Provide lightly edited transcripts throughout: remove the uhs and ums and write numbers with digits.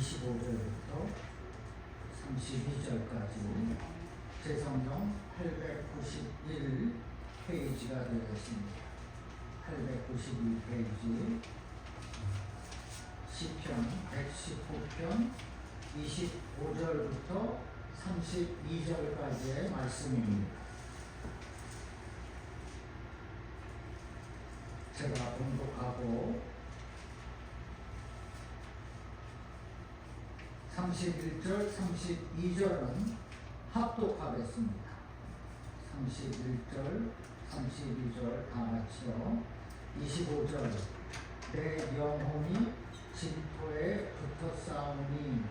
25절부터 32절까지 제성경 891 페이지가 되겠습니다. 891페이지 시편 119편 25절부터 32절까지의 말씀입니다. 제가 봉독하고 31절, 32절은 합독하겠습니다. 31절, 32절 다 같이요. 25절 내 영혼이 진토에 붙어싸우니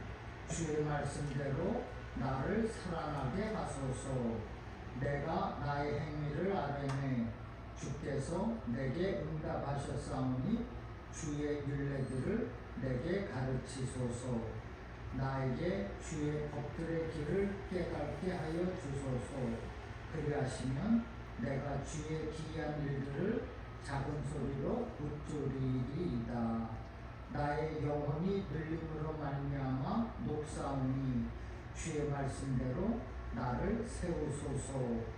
주의 말씀대로 나를 살아나게 하소서. 내가 나의 행위를 아뢰매 주께서 내게 응답하셨사오니 주의 율례들을 내게 가르치소서. 나에게 주의 법들의 길을 깨닫게 하여 주소서. 그리하시면 내가 주의 기이한 일들을 작은 소리로 읊조리리이다. 나의 영혼이 눌림으로 말미암아 녹사오니 주의 말씀대로 나를 세우소서.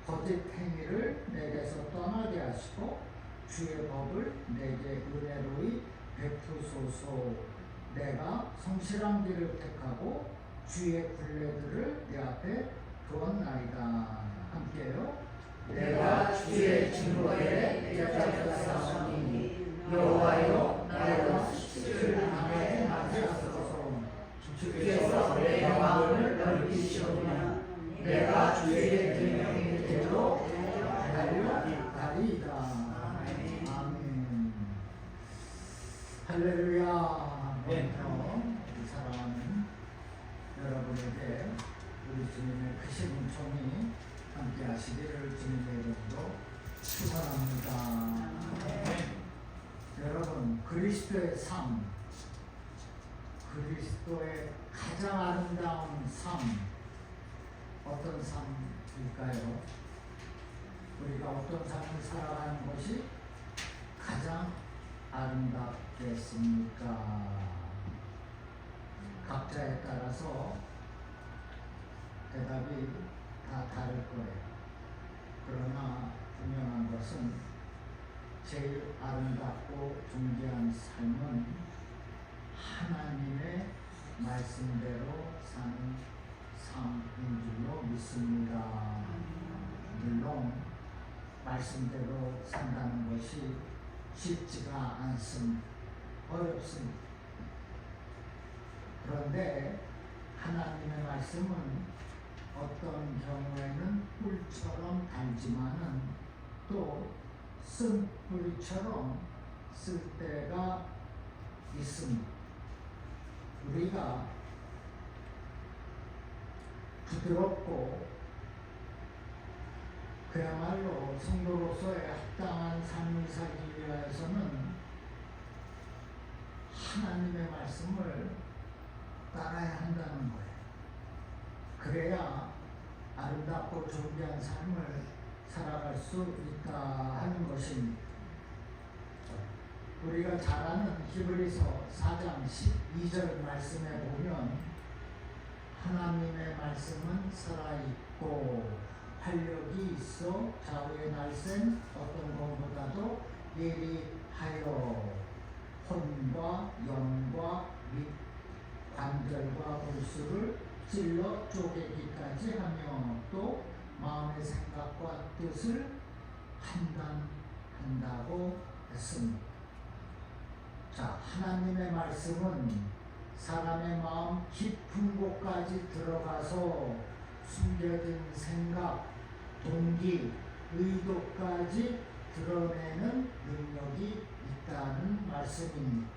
거짓 행위를 내게서 떠나게 하시고 주의 법을 내게 은혜로이 베푸소서. 내가 성실한 길을 택하고 주의 굴레들을 내 앞에 두었나이다. 함께요. 내가 주의 증거에 떼어졌사오니 여호와여 나를 수치를 당해 낮추소서. 주께서 내 마음을 넓히시오며 내가 주의 계명대로 달려가리이다. 아멘. 할렐루야. 우리 사랑하는 여러분에게 우리 주님의 크신 은총이 함께 하시기를 주님의 이름으로 축원합니다. 여러분, 그리스도의 삶, 그리스도의 가장 아름다운 삶, 어떤 삶일까요? 우리가 어떤 삶을 살아가는 것이 가장 아름답겠습니까? 각자에 따라서 대답이 다 다를 거예요. 그러나 분명한 것은 제일 아름답고 존귀한 삶은 하나님의 말씀대로 사는 삶인 줄로 믿습니다. 물론 말씀대로 산다는 것이 쉽지가 않습니다. 어렵습니다. 그런데 하나님의 말씀은 어떤 경우에는 꿀처럼 달지만은 또 쓴뿌리처럼 쓸 때가 있습니다. 우리가 부드럽고 그야말로 성도로서의 합당한 삶을 살기 위해서는 하나님의 말씀을 따라야 한다는 거예요. 그래야 아름답고 존귀한 삶을 살아갈 수 있다 하는 것입니다. 우리가 잘 아는 히브리서 4장 12절 말씀에 보면 하나님의 말씀은 살아있고 활력이 있어 좌우의 날쌘 어떤 것보다도 예리하여 혼과 영과 및 관절과 골수를 찔러 쪼개기까지 하며 또 마음의 생각과 뜻을 판단한다고 했습니다. 자, 하나님의 말씀은 사람의 마음 깊은 곳까지 들어가서 숨겨진 생각, 동기, 의도까지 드러내는 능력이 있다는 말씀입니다.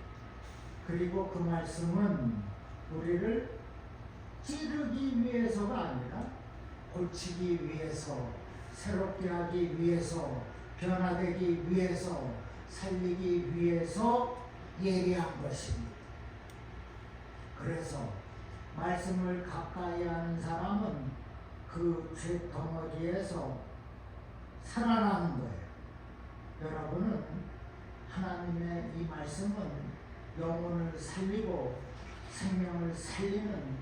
그리고 그 말씀은 우리를 찌르기 위해서가 아니라 고치기 위해서, 새롭게 하기 위해서, 변화되기 위해서, 살리기 위해서 예리한 것입니다. 그래서 말씀을 가까이 하는 사람은 그 죄 덩어리에서 살아나는 거예요. 여러분은 하나님의 이 말씀은 영혼을 살리고 생명을 살리는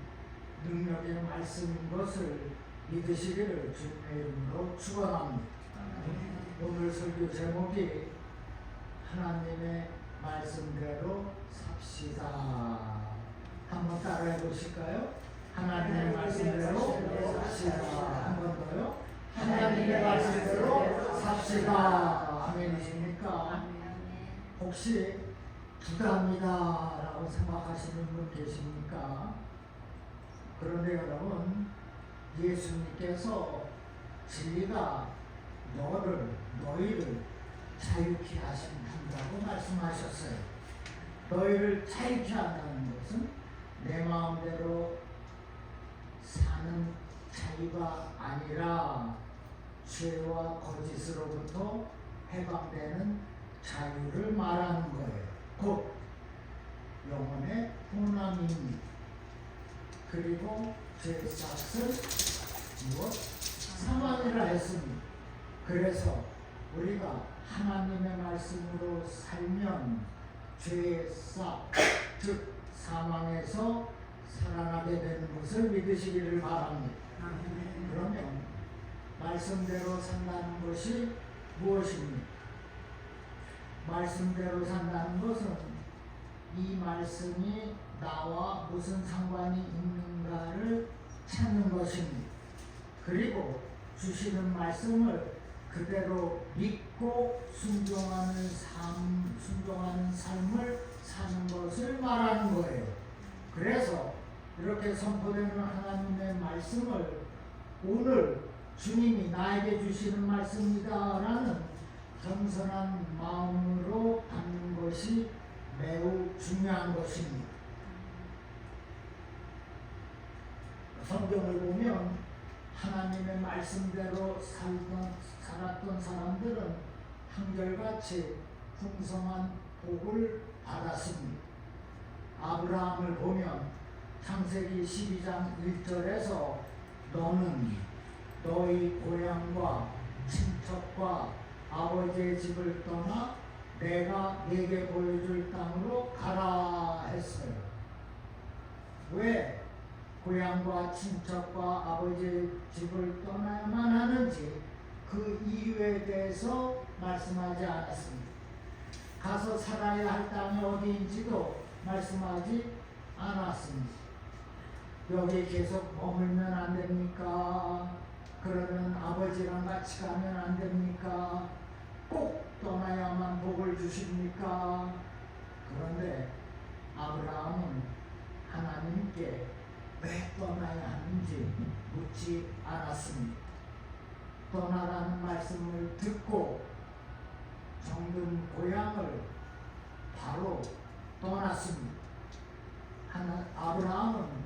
능력의 말씀인 것을 믿으시기를 주님의 이름으로 축원합니다. 오늘 설교 제목이 하나님의 말씀대로 삽시다. 한번 따라해 보실까요? 하나님의 말씀대로 삽시다. 한 번 더요. 하나님의 말씀대로 삽시다. 아멘이십니까? 혹시 부담이다라고 생각하시는 분 계십니까? 그런데 여러분, 예수님께서 진리가 너희를 자유케 하신다고 말씀하셨어요. 너희를 자유케 한다는 것은 내 마음대로 사는 자유가 아니라 죄와 거짓으로부터 해방되는 자유를 말하는 거예요. 곧 영혼의 혼함입니다. 그리고 죄값은 무엇? 사망이라 했습니다. 그래서 우리가 하나님의 말씀으로 살면 죄의 싹, 즉 사망에서 살아나게 되는 것을 믿으시기를 바랍니다. 그러면 말씀대로 산다는 것이 무엇입니까? 말씀대로 산다는 것은 이 말씀이 나와 무슨 상관이 있는가를 찾는 것입니다. 그리고 주시는 말씀을 그대로 믿고 순종하는 삶을 사는 것을 말하는 거예요. 그래서 이렇게 선포되는 하나님의 말씀을 오늘 주님이 나에게 주시는 말씀이다라는 겸손한 마음으로 받는 것이 매우 중요한 것입니다. 성경을 보면 하나님의 말씀대로 살았던 사람들은 한결같이 풍성한 복을 받았습니다. 아브라함을 보면 창세기 12장 1절에서 너는 너희 고향과 친척과 아버지의 집을 떠나 내가 네게 보여줄 땅으로 가라 했어요. 왜 고향과 친척과 아버지의 집을 떠나야만 하는지 그 이유에 대해서 말씀하지 않았습니다. 가서 살아야 할 땅이 어디인지도 말씀하지 않았습니다. 여기 계속 머물면 안 됩니까? 그러면 아버지랑 같이 가면 안 됩니까? 꼭 떠나야만 복을 주십니까? 그런데 아브라함은 하나님께 왜 떠나야 하는지 묻지 않았습니다. 떠나라는 말씀을 듣고 정든 고향을 바로 떠났습니다. 아브라함은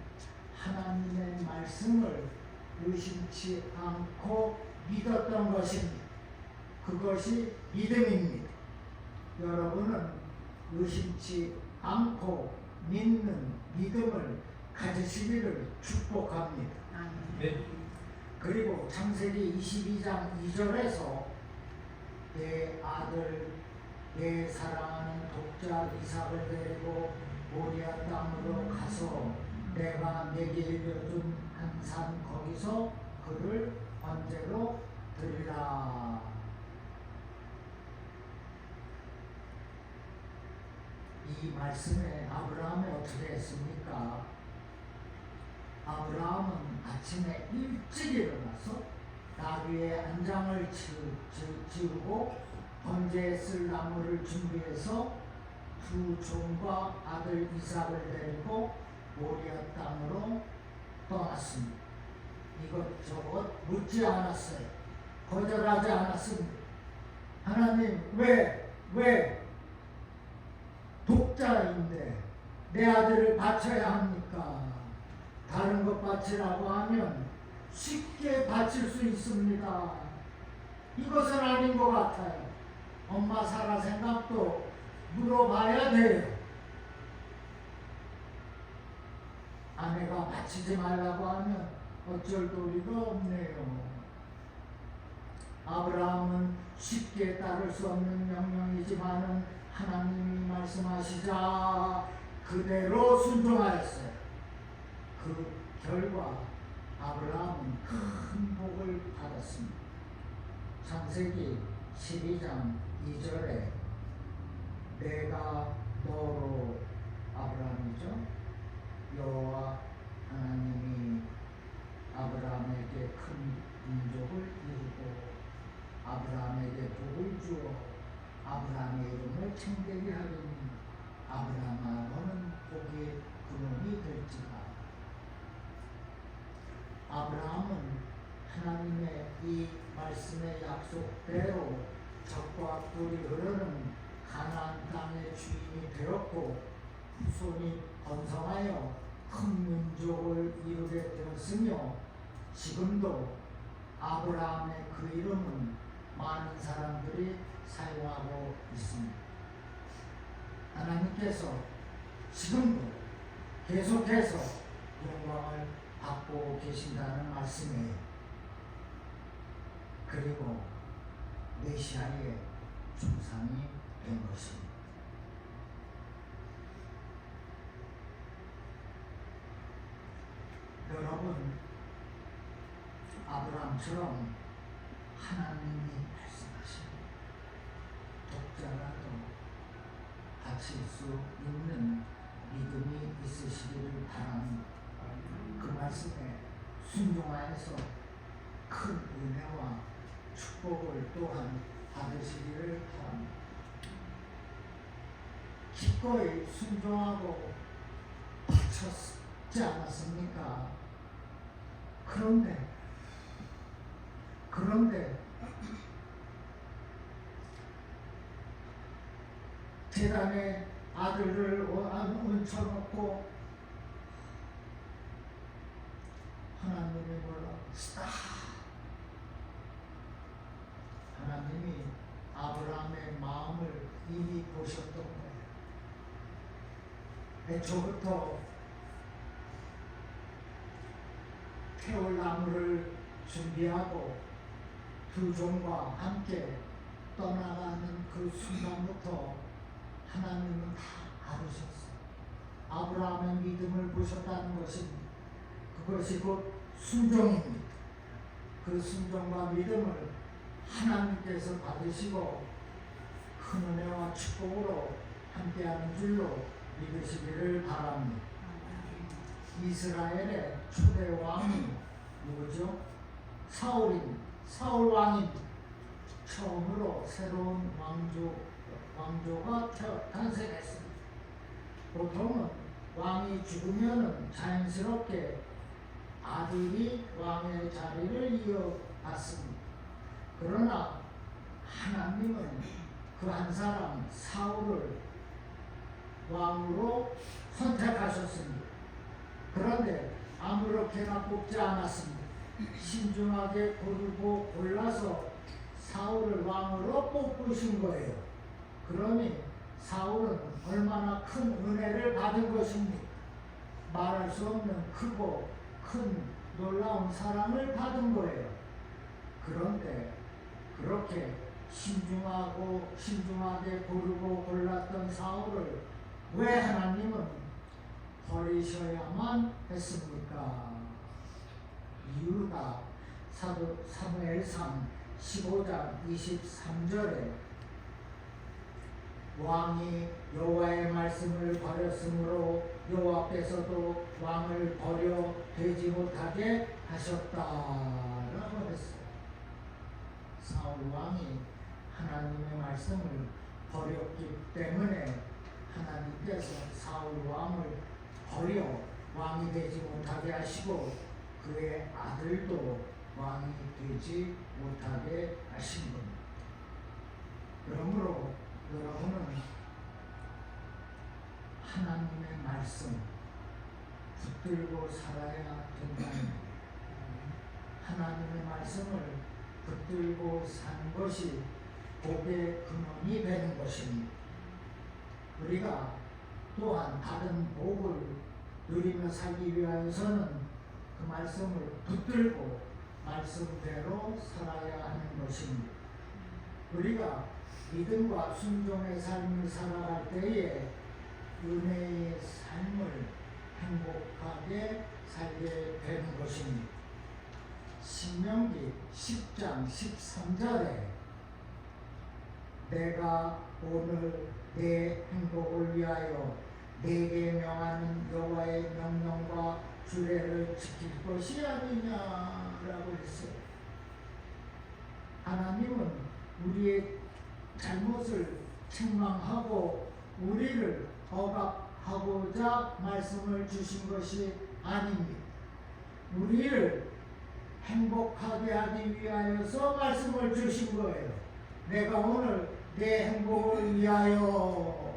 하나님의 말씀을 의심치 않고 믿었던 것입니다. 그것이 믿음입니다. 여러분은 의심치 않고 믿는 믿음을 가지시기를 축복합니다. 네. 그리고 창세기 22장 2절에서 내 아들, 내 사랑하는 독자 이삭을 데리고 모리아 땅으로 가서 내가 내게 일려준 한 산 거기서 그를 번제로 드리라. 이 말씀에 아브라함이 어떻게 했습니까? 아브라함은 아침에 일찍 일어나서 나귀의 안장을 지우고 번제에 쓸 나무를 준비해서 두 종과 아들 이삭을 데리고 모리아 땅으로 떠났습니다. 이것저것 묻지 않았어요. 거절하지 않았습니다. 하나님 왜 독자인데 내 아들을 바쳐야 합니까? 다른 것 바치라고 하면 쉽게 바칠 수 있습니다. 이것은 아닌 것 같아요. 엄마 사라 생각도 물어봐야 돼요. 아내가 바치지 말라고 하면 어쩔 도리가 없네요. 아브라함은 쉽게 따를 수 없는 명령이지만은 하나님이 말씀하시자 그대로 순종하였어요. 그 결과 아브라함은 큰 복을 받았습니다. 창세기 12장 2절에 내가 너로 아브라함이죠. 여호와 하나님이 아브라함에게 큰 민족을 이루고 아브라함에게 복을 주어 아브라함의 이름을 창대히 하리니 아브라함아 너는 복의 근원이 될지라. 아브라함은 하나님의 이 말씀의 약속대로 적과 꿀이 흐르는 가나안 땅의 주인이 되었고 후손이 번성하여 큰 민족을 이루게 되었으며 지금도 아브라함의 그 이름은 많은 사람들이 사용하고 있습니다. 하나님께서 지금도 계속해서 영광을 받고 계신다는 말씀이에요. 그리고 메시아의 중상이 된 것입니다. 여러분, 아브라함처럼 하나님이 말씀하신 독자라도 바칠 수 있는 믿음이 있으시기를 바랍니다. 그 말씀에 순종하여서 큰 은혜와 축복을 또한 받으시기를 바랍니다. 기꺼이 순종하고 바쳤지 않았습니까? 그런데 제단에 아들을 얹혀놓고 하나님이 몰랐다. 하나님이 아브라함의 마음을 이미 보셨던 거예요. 애초부터 태울 나무를 준비하고 두 종과 함께 떠나가는 그 순간부터 하나님은 다 알으셨어요. 아브라함의 믿음을 보셨다는 것입니다. 그것이 곧 순종입니다. 그 순종과 믿음을 하나님께서 받으시고 큰 은혜와 축복으로 함께하는 줄로 믿으시기를 바랍니다. 이스라엘의 초대 왕이 누구죠? 사울 왕이 처음으로 새로운 왕조가 탄생했습니다. 보통은 왕이 죽으면 자연스럽게 아들이 왕의 자리를 이어받습니다. 그러나 하나님은 그 한 사람 사울을 왕으로 선택하셨습니다. 그런데 아무렇게나 뽑지 않았습니다. 신중하게 고르고 골라서 사울을 왕으로 뽑으신 거예요. 그러니 사울은 얼마나 큰 은혜를 받은 것입니까? 말할 수 없는 크고 큰 놀라운 사랑을 받은 거예요. 그런데 그렇게 신중하게 고르고 골랐던 사울을 왜 하나님은 버리셔야만 했습니까? 이유가 사무엘상 15장 23절에 왕이 여호와의 말씀을 버렸으므로 여호와께서도 왕을 버려 되지 못하게 하셨다라고 했어요. 사울 왕이 하나님의 말씀을 버렸기 때문에 하나님께서 사울 왕을 버려 왕이 되지 못하게 하시고 그의 아들도 왕이 되지 못하게 하신 겁니다. 그러므로 여러분은 하나님의 말씀 붙들고 살아야 된다는 거예요. 하나님의 말씀을 붙들고 사는 것이 복의 근원이 되는 것입니다. 우리가 또한 다른 복을 누리며 살기 위하여서는 그 말씀을 붙들고 말씀대로 살아야 하는 것입니다. 우리가 믿음과 순종의 삶을 살아갈 때에 은혜의 삶을 행복하게 살게 되는 것입니다. 신명기 10장 13절에 내가 오늘 내 행복을 위하여 내게 명하는 여호와의 명령과 규례를 지킬 것이 아니냐라고 했어요. 하나님은 우리의 잘못을 책망하고 우리를 억압하고자 말씀을 주신 것이 아닙니다. 우리를 행복하게 하기 위하여서 말씀을 주신 거예요. 내가 오늘 내 행복을 위하여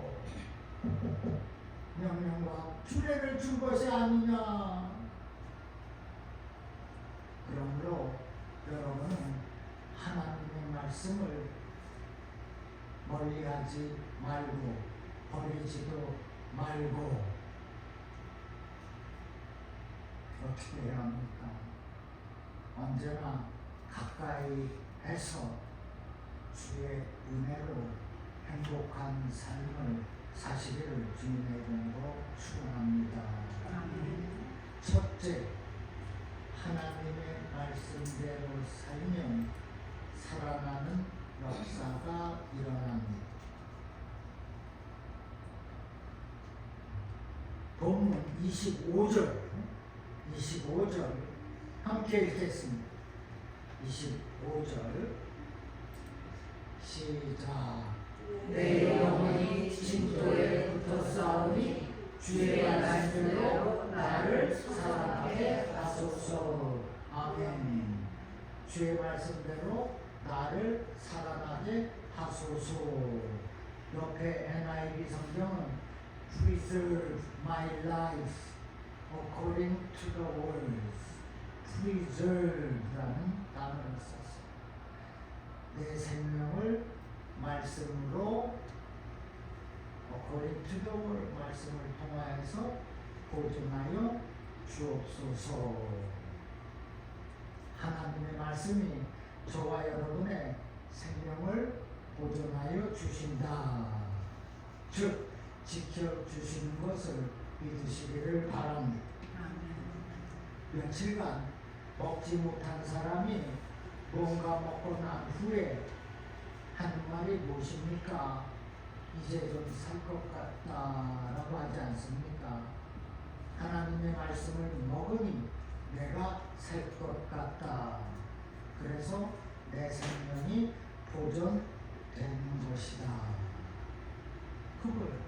명령과 규례를 준 것이 아니냐. 그러므로 여러분은 하나님의 말씀을 멀리하지 말고 버리지도 말고 어떻게 해야 합니까? 언제나 가까이 해서 주의 은혜로 행복한 삶을 사시기를 주님의 이름으로 축원합니다. 첫째, 하나님의 말씀대로 살면 살아나는 역사가 일어납니다. 본문 25절 함께 읽겠습니다. 25절 시작. 내 영혼이 진도에 붙어 싸우니 주의 말씀대로 나를 살아나게 하소서. 아멘. 주의 말씀대로 나를 살아나게 하소서. 옆에 NIV 성경은 Preserve my life according to the words. Preserve라는 단어를 썼어요. 내 생명을 말씀으로 according to the word 말씀을 통하여서 보존하여 주옵소서. 하나님의 말씀이 저와 여러분의 생명을 보존하여 주신다. 즉 지켜주시는 것을 믿으시기를 바랍니다. 며칠간 먹지 못한 사람이 뭔가 먹고 난 후에 하는 말이 무엇입니까? 이제 좀 살 것 같다라고 하지 않습니까? 하나님의 말씀을 먹으니 내가 살 것 같다. 그래서 내 생명이 보존되는 것이다. 그걸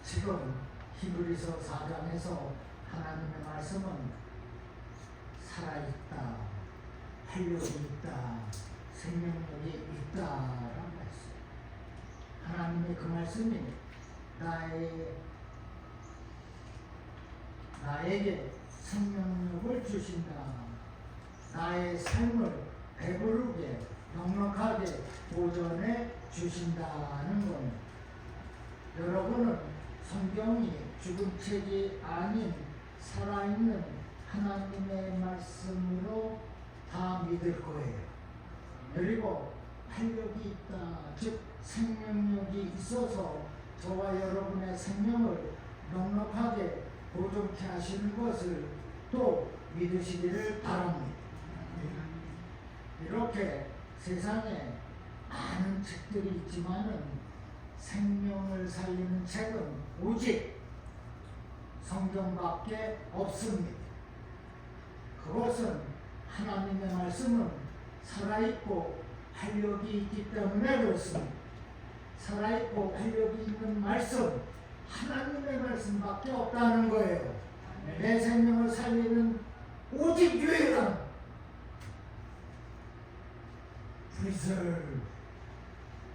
지금 히브리서 4장에서 하나님의 말씀은 살아있다, 활력이 있다, 생명력이 있다라고 했어요. 하나님의 그 말씀이 나에게 생명력을 주신다. 나의 삶을 배부르게 넉넉하게 보존해 주신다는 겁니다. 여러분은 성경이 죽은 책이 아닌 살아있는 하나님의 말씀으로 다 믿을 거예요. 그리고 활력이 있다, 즉 생명력이 있어서 저와 여러분의 생명을 넉넉하게 보존케 하시는 것을 또 믿으시기를 바랍니다. 이렇게 세상에 많은 책들이 있지만은 생명을 살리는 책은 오직 성경밖에 없습니다. 그것은 하나님의 말씀은 살아있고 활력이 있기 때문에 그렇습니다. 살아있고 활력이 있는 말씀, 하나님의 말씀밖에 없다는 거예요. 내 생명을 살리는 오직 유일한 Preserve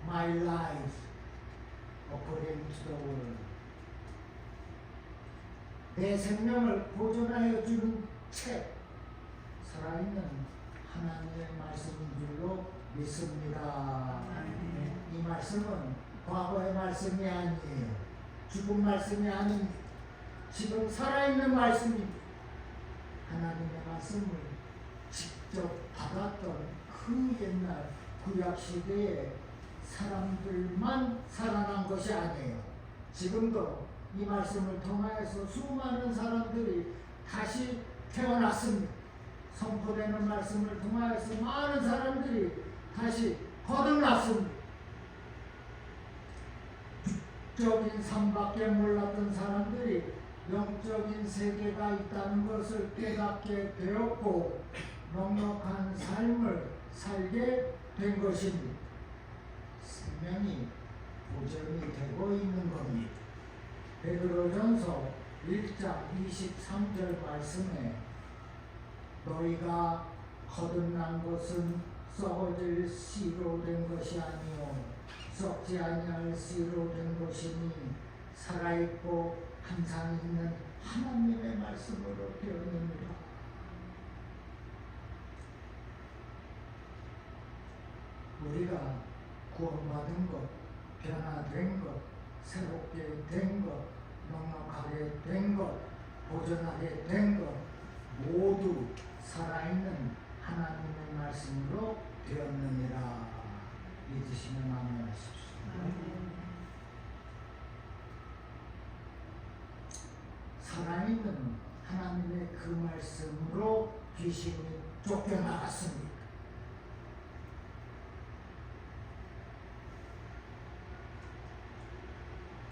my life according to the word. 내 생명을 보존하여 주는 책, 살아있는 하나님의 말씀인 줄로 믿습니다. 이 말씀은 과거의 말씀이 아니에요. 죽은 말씀이 아닌 지금 살아있는 말씀입니다. 하나님의 말씀을 직접 직접 받았던 그 옛날 구약 시대에 사람들만 살아난 것이 아니에요. 지금도 이 말씀을 통하여서 수많은 사람들이 다시 태어났습니다. 선포되는 말씀을 통하여서 많은 사람들이 다시 거듭났습니다. 육적인 삶밖에 몰랐던 사람들이 영적인 세계가 있다는 것을 깨닫게 되었고 넉넉한 삶을 살게 된 것입니다. 생명이 보존이 되고 있는 겁니다. 베드로전서 1장 23절 말씀에 너희가 거듭난 것은 썩어질 씨로 된 것이 아니요 썩지 아니할 씨로 된 것이니 살아있고 항상 있는 하나님의 말씀으로 되었느니라. 우리가 구원받은 것, 변화된 것, 새롭게 된 것, 넉넉하게 된 것, 보존하게 된 것 모두 살아있는 하나님의 말씀으로 되었느니라. 믿으시면 아멘하십시오. 살아있는 하나님의 그 말씀으로 귀신이 쫓겨나갔습니다.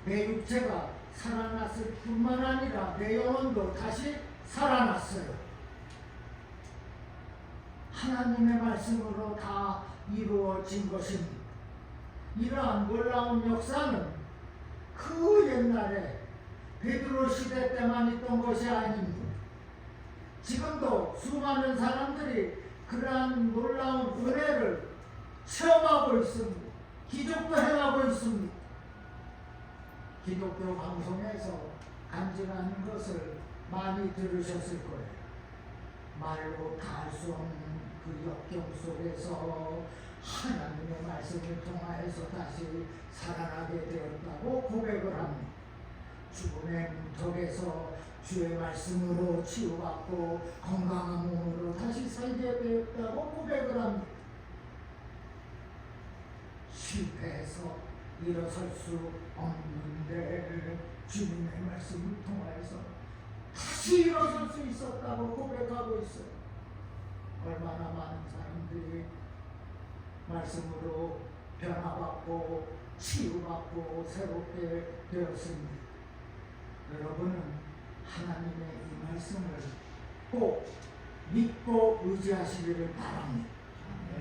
내 육체가 살아났을 뿐만 아니라 내 영혼도 다시 살아났어요. 하나님의 말씀으로 다 이루어진 것입니다. 이러한 놀라운 역사는 그 옛날에 베드로 시대 때만 있던 것이 아닙니다. 지금도 수많은 사람들이 그러한 놀라운 은혜를 체험하고 있습니다. 기적도 행하고 있습니다. 기독교 방송에서 간증하는 것을 많이 들으셨을 거예요. 말로 다 할 수 없는 그 역경 속에서 하나님의 말씀을 통하여서 다시 살아나게 되었다고 고백을 합니다. 죽음의 문턱에서 주의 말씀으로 치유받고 건강한 몸으로 다시 살게 되었다고 고백을 합니다. 실패해서 일어설 수 없는데 주님의 말씀을 통하여서 다시 일어설 수 있었다고 고백하고 있어요. 얼마나 많은 사람들이 말씀으로 변화받고 치유받고 새롭게 되었습니다. 여러분은 하나님의 이 말씀을 꼭 믿고 의지하시기를 바랍니다.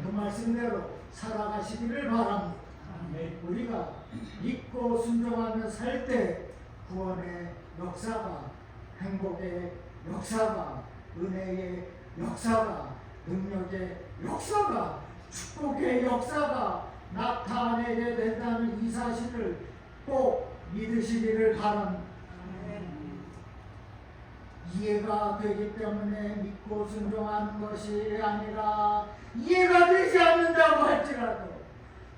그 말씀대로 살아가시기를 바랍니다. 우리가 믿고 순종하며 살 때 구원의 역사가, 행복의 역사가, 은혜의 역사가, 능력의 역사가, 축복의 역사가 나타내게 된다는 이 사실을 꼭 믿으시기를 바랍니다. 이해가 되기 때문에 믿고 순종하는 것이 아니라 이해가 되지 않는다고 할지라도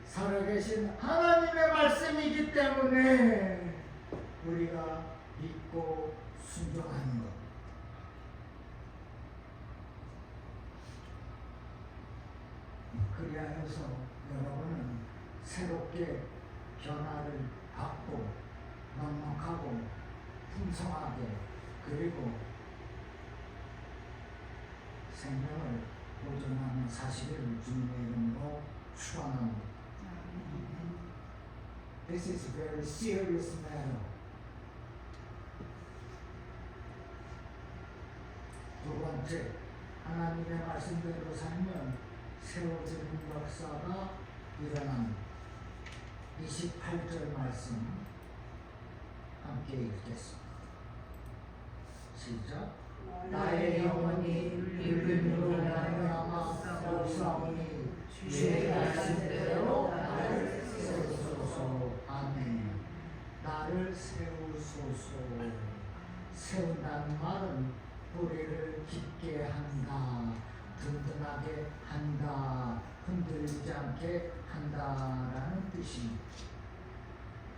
살아계신 하나님의 말씀이기 때문에 우리가 믿고 순종하는 것. 그리하여서 여러분은 새롭게 변화를 받고 넉넉하고 풍성하게 그리고 생명을 보존하는 사실을 주님의 이름으로 축원합니다. This is a very serious matter. 두 번째, 하나님의 말씀대로 살면 세워지는 역사가 일어납니다. 28절 말씀 함께 읽겠습니다. 시작. 나의 영혼이 늙음으로 말미암아 싸우니 주의 말씀대로 나를 세우소서. 아멘. 나를 세우소서. 세운다는 말은 뿌리를 깊게 한다, 든든하게 한다, 흔들리지 않게 한다라는 뜻입니다.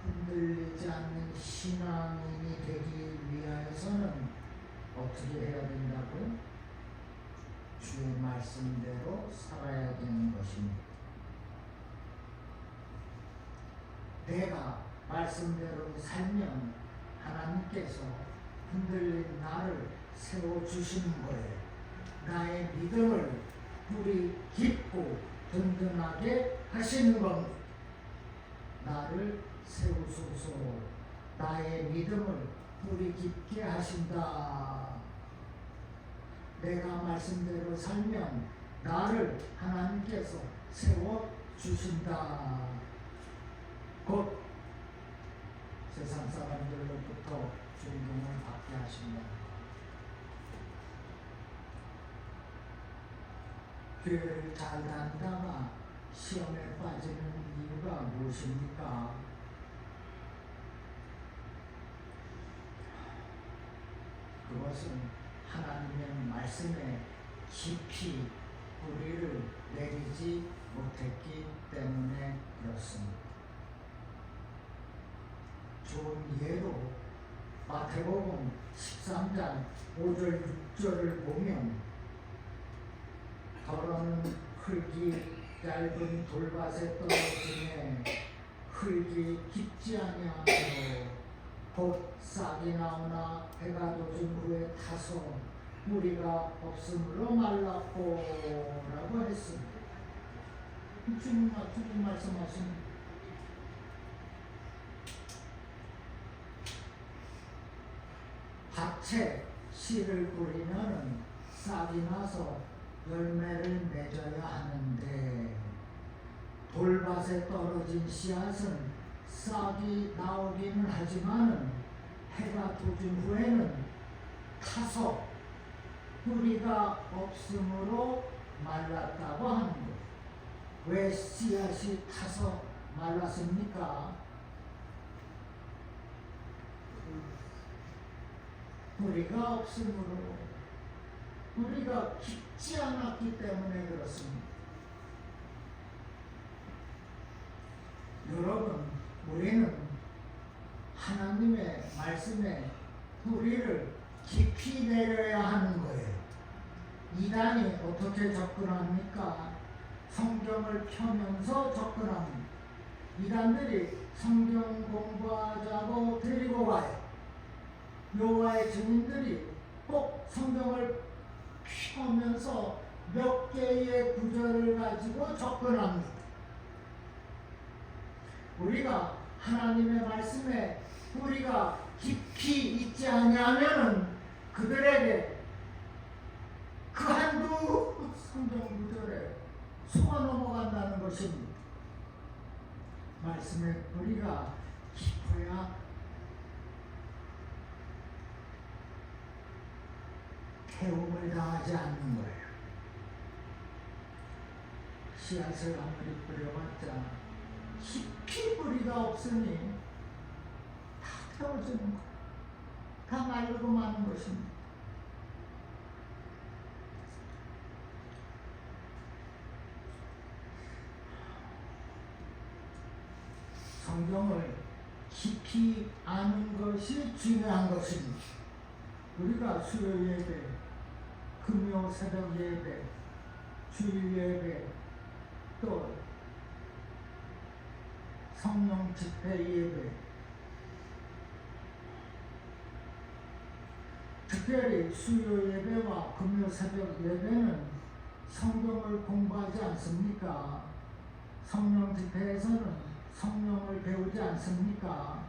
흔들리지 않는 신앙인이 되기 위해서는 어떻게 해야 된다고요? 주의 말씀대로 살아야 되는 것입니다. 내가 말씀대로 살면 하나님께서 흔들린 나를 세워주시는 거예요. 나의 믿음을 뿌리 깊고 든든하게 하시는 겁니다. 나를 세우소서. 나의 믿음을 뿌리 깊게 하신다. 내가 말씀대로 살면 나를 하나님께서 세워주신다. 곧 세상 사람들로부터 존경을 받게 하신다. 교회를 잘 다니다가 시험에 빠지는 이유가 무엇입니까? 그것은 하나님의 말씀에 깊이 뿌리를 내리지 못했기 때문에 그렇습니다. 좋은 예로 마태복음 13장 5절 6절을 보면 더러는 흙이 얇은 돌밭에 떨어지네 흙이 깊지 아니하므로 곧 싹이 나오나 해가 돋은 후에 타서 뿌리가 없으므로 말랐고 라고 했습니다. 주님 말씀하신 밭에 씨를 뿌리면 싹이 나서 열매를 맺어야 하는데 돌밭에 떨어진 씨앗은 싹이 나오기는 하지만 해가 돋은 후에는 타서 뿌리가 없으므로 말랐다고 하는 거예요. 왜 씨앗이 타서 말랐습니까? 뿌리가 없으므로, 뿌리가 깊지 않았기 때문에 그렇습니다. 여러분, 우리는 하나님의 말씀에 뿌리를 깊이 내려야 하는 거예요. 이단이 어떻게 접근합니까? 성경을 펴면서 접근합니다. 이단들이 성경 공부하자고 데리고 와요. 여호와의 증인들이 꼭 성경을 펴면서 몇 개의 구절을 가지고 접근합니다. 우리가 하나님의 말씀에 뿌리가 깊이 있지 않냐면은 그들에게 그 한두 성경 구절에 속아 넘어간다는 것입니다. 말씀의 뿌리가 깊어야 태움을 당하지 않는 거예요. 씨앗을 아무리 뿌려봤자 깊이 뿌리가 없으니 다 태워지는 거예요. 다 말르고 마는 것입니다. 성경을 깊이 아는 것이 중요한 것입니다. 우리가 수요 예배, 금요 새벽 예배, 주일 예배, 또 성령 집회 예배, 특별히 수요 예배와 금요 새벽 예배는 성경을 공부하지 않습니까? 성령 집회에서는 성령을 배우지 않습니까?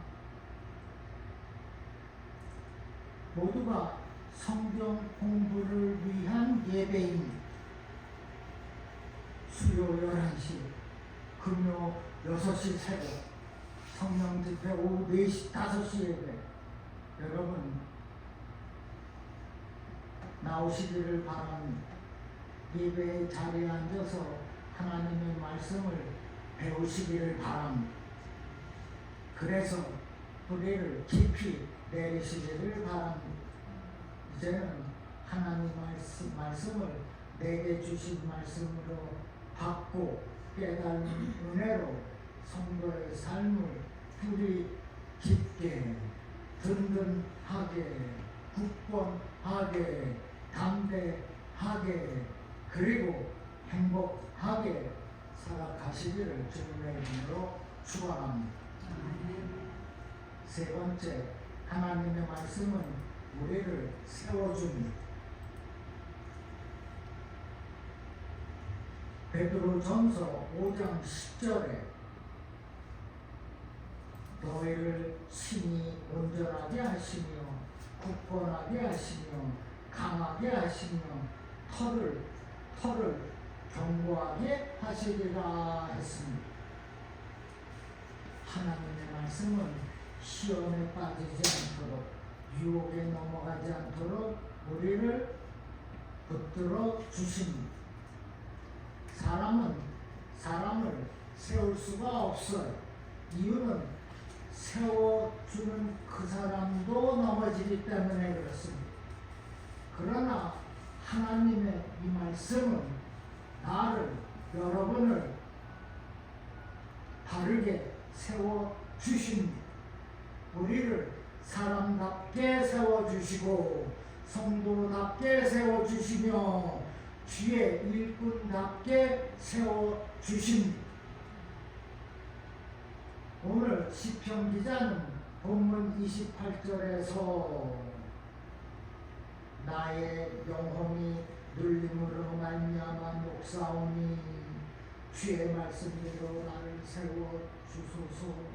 모두가 성경 공부를 위한 예배입니다. 수요 11시, 금요 6시 새벽, 성령 집회 오후 4시, 5시 예배. 여러분 나오시기를 바랍니다. 예배의 자리에 앉아서 하나님의 말씀을 배우시기를 바랍니다. 그래서 뿌리를 깊이 내리시기를 바랍니다. 이제는 하나님 말씀을 내게 주신 말씀으로 받고 깨달은 은혜로 성도의 삶을 뿌리 깊게, 든든하게, 굳건하게, 담대하게 그리고 행복하게 살아가시기를 주님의 이름으로 축원합니다. 세 번째, 하나님의 말씀은 우리를 세워줍니다. 베드로전서 5장 10절에 너희를 친히 온전하게 하시며 굳건하게 하시며 강하게 하시며 털을 견고하게 하시리라 했습니다. 하나님의 말씀은 시험에 빠지지 않도록 유혹에 넘어가지 않도록 우리를 붙들어 주십니다. 사람을 세울 수가 없어요. 이유는 세워주는 그 사람도 넘어지기 때문에 그렇습니다. 그러나 하나님의 이 말씀은 여러분을 바르게 세워주십니다. 우리를 사람답게 세워주시고 성도답게 세워주시며 주의 일꾼답게 세워주십니다. 오늘 시편 기자는 본문 28절에서 나의 영혼이 눌림으로 말미암아 목사오니 주의 말씀대로 나를 세워주소서.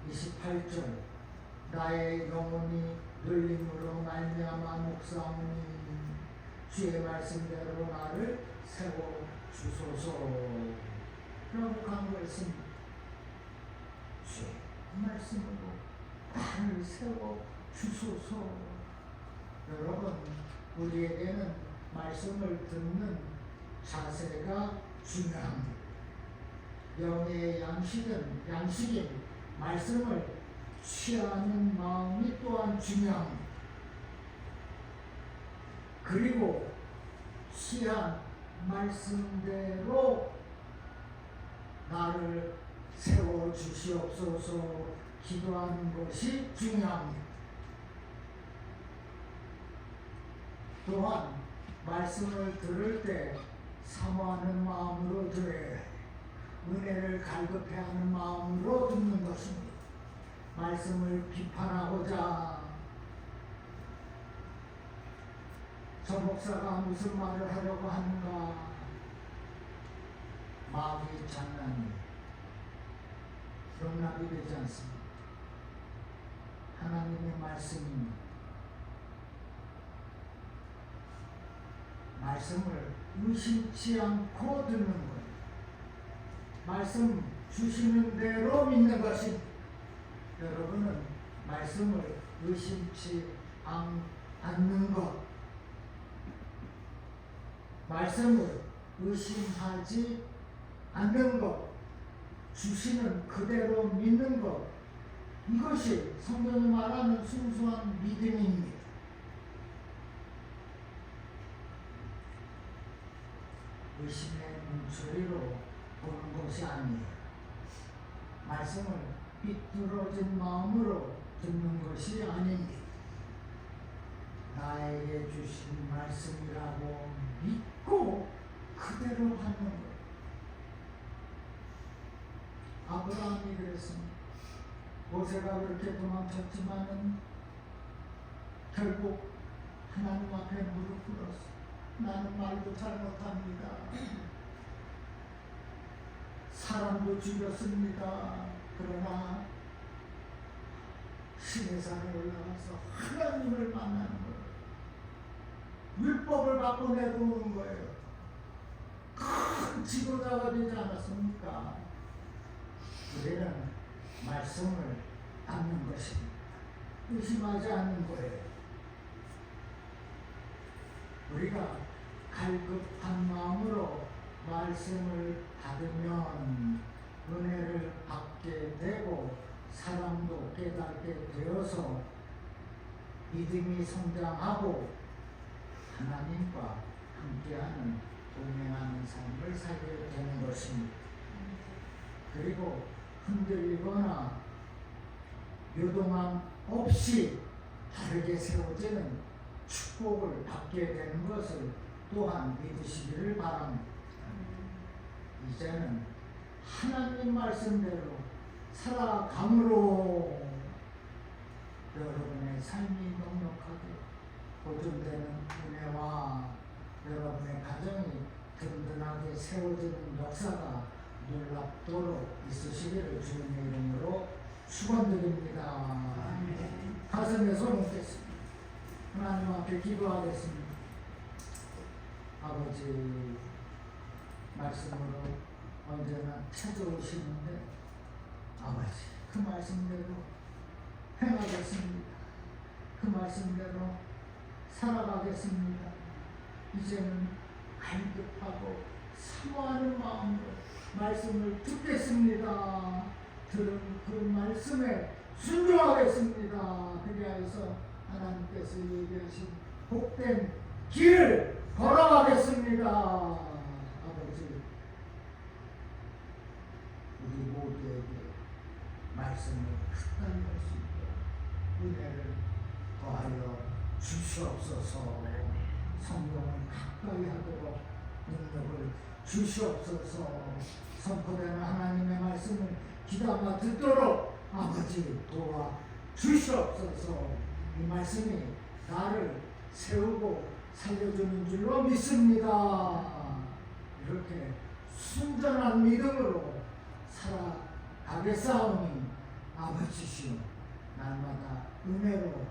28절 나의 영혼이 눌림으로 말미암아 목사오니 주의 말씀대로 나를 세워주소서 라고 강구했습니다. 주의 말씀으로 나를 세워주소서. 여러분, 우리에게는 말씀을 듣는 자세가 중요합니다. 영의 양식인 말씀을 취하는 마음이 또한 중요합니다. 그리고 취한 말씀대로 나를 세워주시옵소서 기도하는 것이 중요합니다. 또한 말씀을 들을 때 사모하는 마음으로 들어야 해요. 은혜를 갈급해하는 마음으로 듣는 것입니다. 말씀을 비판하고자 저 목사가 무슨 말을 하려고 하는가 마귀의 장난이 용납이 되지 않습니다. 하나님의 말씀입니다. 말씀을 의심치 않고 듣는 것, 말씀 주시는 대로 믿는 것입니다. 여러분은 말씀을 의심치 않는 것, 말씀을 의심하지 않는 것, 주시는 그대로 믿는 것, 이것이 성경이 말하는 순수한 믿음입니다. 의심의 눈초리로 보는 것이 아니에요. 말씀을 삐뚤어진 마음으로 듣는 것이 아닙니다. 나에게 주신 말씀이라고 믿고 그대로 하는 것. 아브라함이 그랬습니다. 모세가 그렇게 도망쳤지만은 결국 하나님 앞에 무릎 꿇었어. 나는 말도 잘못합니다. 사람도 죽였습니다. 그러나 시내산에 올라가서 하나님을 만나는 거예요. 율법을 받고 내려오는 거예요. 큰 지도자가 되지 않았습니까? 우리는 말씀을 받는 것입니다. 의심하지 않는 거예요. 우리가 갈급한 마음으로 말씀을 받으면 은혜를 받게 되고 사랑도 깨닫게 되어서 믿음이 성장하고 하나님과 함께하는 동행하는 삶을 살게 되는 것입니다. 그리고 흔들리거나 요동함 없이 바르게 세워지는 축복을 받게 되는 것을 또한 믿으시기를 바랍니다. 이제는 하나님 말씀대로 살아감으로 여러분의 삶이 넉넉하게 보존되는 은혜와 여러분의 가정이 든든하게 세워지는 역사가 놀랍도록 있으시기를 주님의 이름으로 축원드립니다. 가슴에 손을 얹겠습니다. 하나님 앞에 기도하겠습니다. 아버지 말씀으로 언제나 찾아오시는데 아버지 그 말씀대로 행하겠습니다. 그 말씀대로 살아가겠습니다. 이제는 갈급하고 사모하는 마음으로 말씀을 듣겠습니다. 들은 그 말씀에 순종하겠습니다. 그리하여서 하나님께서 얘기하신 복된 길을 걸어가겠습니다. 아버지 우리 모두에게 말씀을 끝까지 할 수 있도록 은혜를 더하여 주시옵소서. 성령을 가까이 하도록 능력을 주시옵소서. 선포되는 하나님의 말씀을 귀담아 듣도록 아버지 도와 주시옵소서. 이 말씀이 나를 세우고 살려주는 줄로 믿습니다. 이렇게 순전한 믿음으로 살아가겠사오니 아버지시오 날마다 은혜로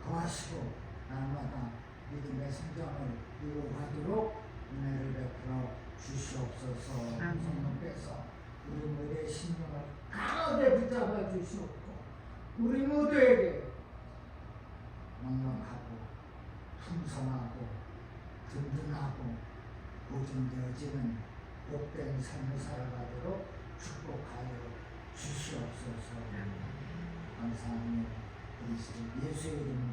더하시고 날마다 믿음의 성장을 이루어가도록 은혜를 베풀어 주시옵소서. 성령께서 우리 모두의 심령을 강하게 붙잡아 주시옵고 우리 모두에게 넉넉하고 풍성하고 든든하고 보존되어지는 복된 삶을 살아가도록 축복하여 주시옵소서. 감사합니다. 그리스도 예수의 이름으로